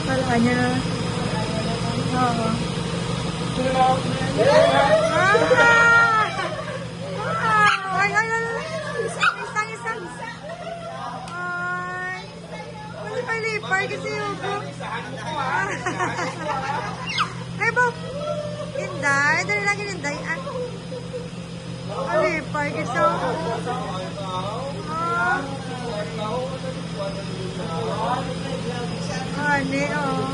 Wala niya na. Oo. Ay, ay, ay, ay. Isang. Ay. Wala pa lipay kasi Hugo. Ay, Bob. Inday. Dali lang yun, Inday. Lipay kasi Hugo. Ani, oh.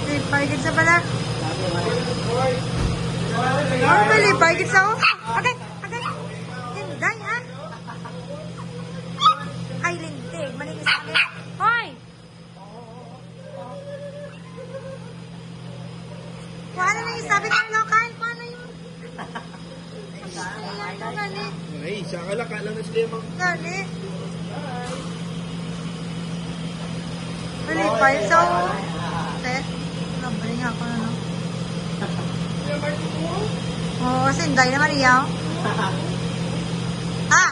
Lipay kasi pala. Oh, malipay kasi ako. Okay. Inday, ah. Ay, lintig. Malinis sa akin. Hoy! Kung ano na yung sabi ng local, kung ano yun? Gani. Ay, siya ka lang na sila yung Gani. Malipay. So, nabring ako na, no? Oo, sinday naman iyaw. Ah!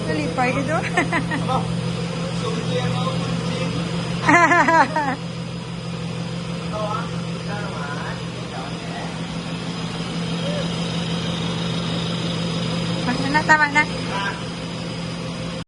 Malipay ka doon. Tama na.